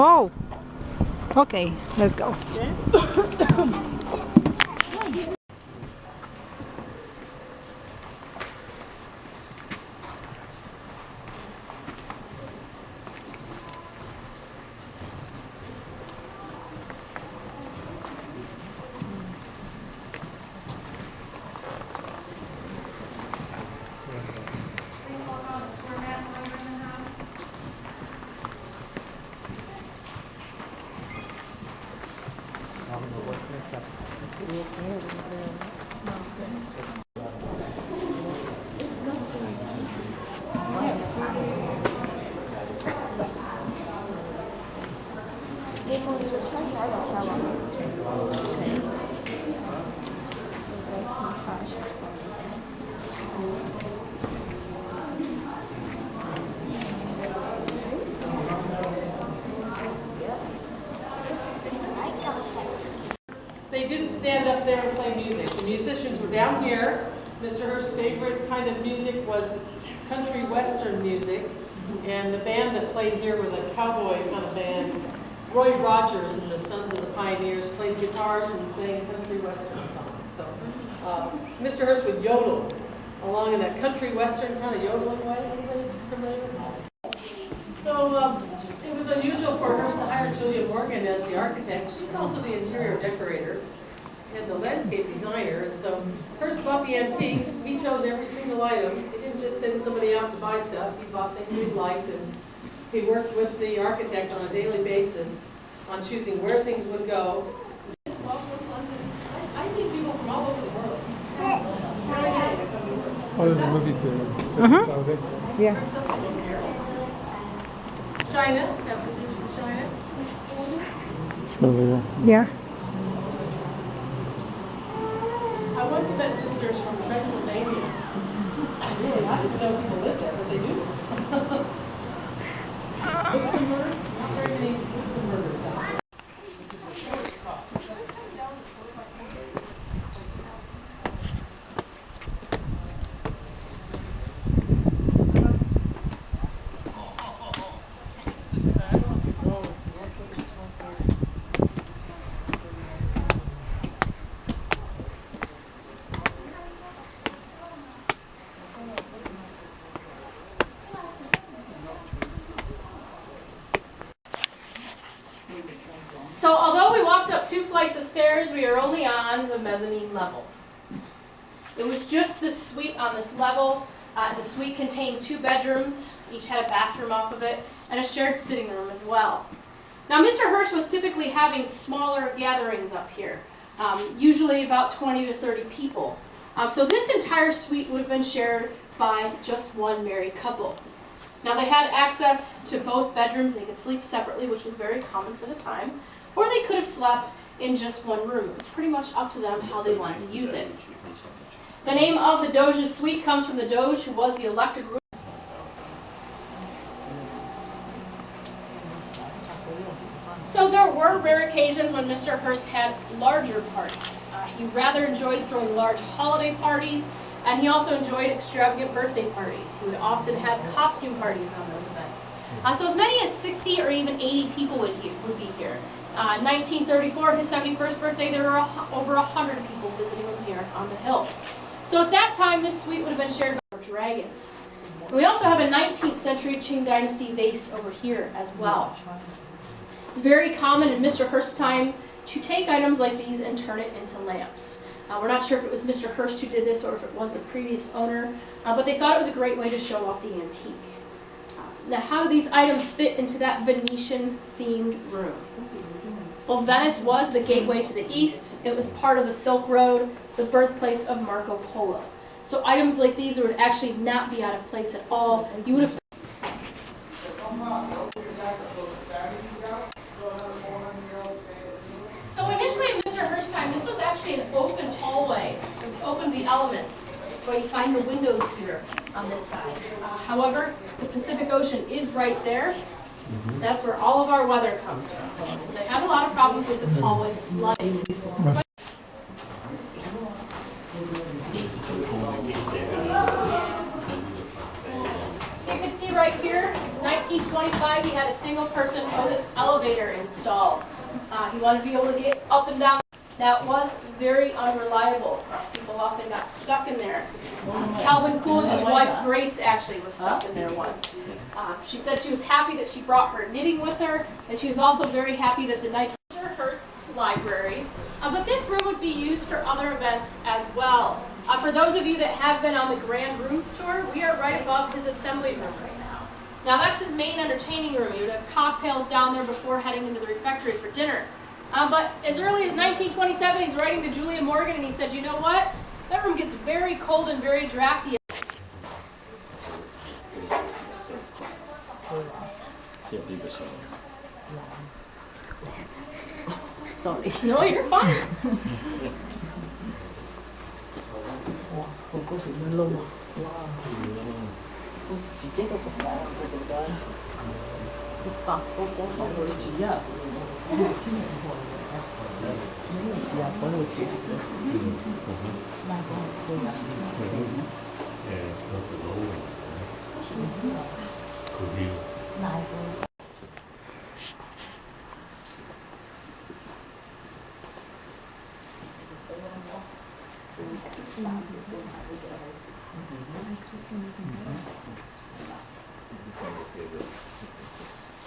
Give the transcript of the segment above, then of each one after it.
Oh, okay, let's go. They didn't stand up there and play music. The musicians were down here. Mr. Hearst's favorite kind of music was country western music, and the band that played here was a cowboy kind of band. Roy Rogers and the Sons of the Pioneers played guitars and sang country western songs. So Mr. Hearst would yodel along in that country western kind of yodeling way. Anybody familiar with that? So it was unusual for Hearst to hire Julia Morgan as the architect. She was also the interior decorator and the landscape designer. And so Hearst bought the antiques. He chose every single item. He didn't just send somebody out to buy stuff. He bought things he liked, and he worked with the architect on a daily basis on choosing where things would go. I meet people from all over the world. Oh, there's a movie theater. Yeah. China, that was in China. It's over there. Yeah. I once met visitors from Pennsylvania. I didn't know people lived there, but they do. Luxembourg, not very many Luxembourgers out there. So although we walked up 2 flights of stairs, we are only on the mezzanine level. It was just this suite on this level. The suite contained 2 bedrooms, each had a bathroom off of it, and a shared sitting room as well. Now Mr. Hearst was typically having smaller gatherings up here, usually about 20 to 30 people. So this entire suite would have been shared by just one married couple. Now they had access to both bedrooms. They could sleep separately, which was very common for the time, or they could have slept in just one room. It was pretty much up to them how they wanted to use it. The name of the Doge's suite comes from the Doge, who was the elected ruler. So there were rare occasions when Mr. Hearst had larger parties. He rather enjoyed throwing large holiday parties, and he also enjoyed extravagant birthday parties. He would often have costume parties on those events. So as many as 60 or even 80 people would be here. In 1934, his 71st birthday, there were over 100 people visiting him here on the hill. So at that time, this suite would have been shared by dragons. We also have a 19th century Qing Dynasty vase over here as well. It's very common in Mr. Hearst's time to take items like these and turn it into lamps. We're not sure if it was Mr. Hearst who did this or if it was the previous owner, but they thought it was a great way to show off the antique. Now, how do these items fit into that Venetian-themed room? Well, Venice was the gateway to the east. It was part of the Silk Road, the birthplace of Marco Polo. So items like these would actually not be out of place at all. You would have So initially in Mr. Hearst's time, this was actually an open hallway. It was open to the elements. That's why you find the windows here on this side. However, the Pacific Ocean is right there. That's where all of our weather comes from. So they had a lot of problems with this hallway flooding. So you can see right here, 1925, he had a single-person Otis elevator installed. He wanted to be able to get up and down. That was very unreliable. People often got stuck in there. Calvin Coolidge's wife, Grace, actually was stuck in there once. She said she was happy that she brought her knitting with her, and she was also very happy that the night Hearst's library. But this room would be used for other events as well. For those of you that have been on the Grand Rooms tour, we are right above his assembly room right now. Now that's his main entertaining room. He would have cocktails down there before heading into the refectory for dinner. But as early as 1927, he's writing to Julia Morgan, and he said, you know what? That room gets very cold and very drafty. Sorry. No, you're fine.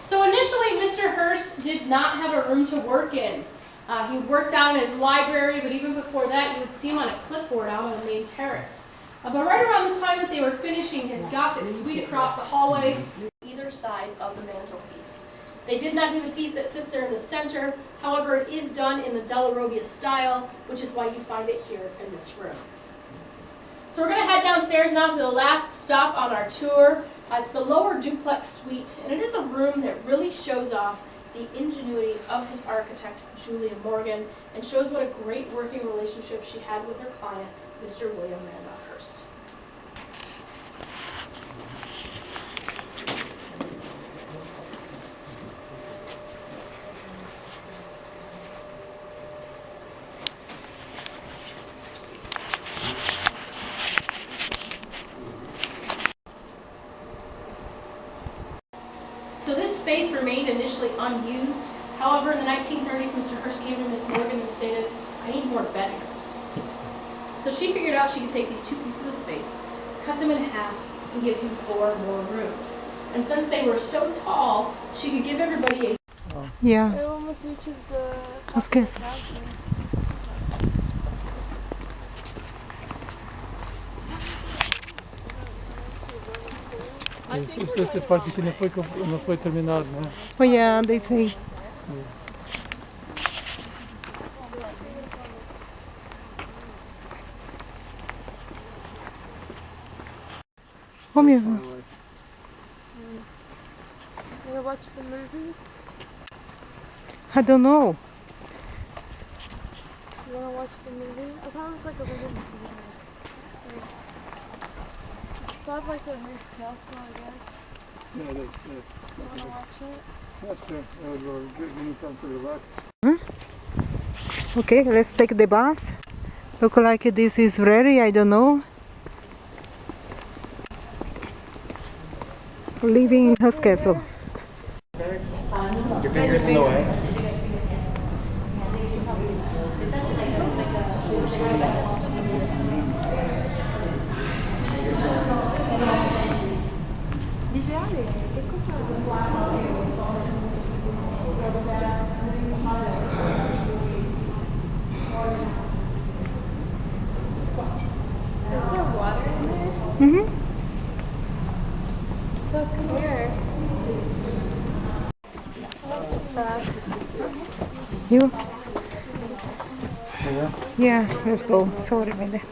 So initially, Mr. Hearst did not have a room to work in. He worked out in his library, but even before that, you would see him on a clipboard out on the main terrace. But right around the time that they were finishing his Gothic suite across the hallway, either side of the mantelpiece. They did not do the piece that sits there in the center. However, it is done in the Della Robbia style, which is why you find it here in this room. So we're going to head downstairs now to the last stop on our tour. It's the lower duplex suite, and it is a room that really shows off the ingenuity of his architect, Julia Morgan, and shows what a great working relationship she had with her client, Mr. William Randolph Hearst. So this space remained initially unused. However, in the 1930s, Mr. Hearst came to Miss Morgan and stated, I need more bedrooms. So she figured out she could take these two pieces of space, cut them in half, and give him 4 more rooms. And since they were so tall, she could give everybody a... Yeah. It almost reaches the Hearst Castle. Esta parte que não foi terminada, né? Oh yeah, they say. Oh yeah. Wanna watch the movie? I don't know. You wanna watch the movie? I thought it was like a little movie. Like, it's about like the Hearst Castle, I guess. Yeah, that's You wanna watch it? that's we're getting time to relax. Okay, let's take the bus. Look like this is ready, I don't know. Leaving in Hearst Castle. Your fingers in the way. Is there water in there? Mm-hmm. It's so clear. You? Yeah. Yeah, let's go. Sorry, my dad.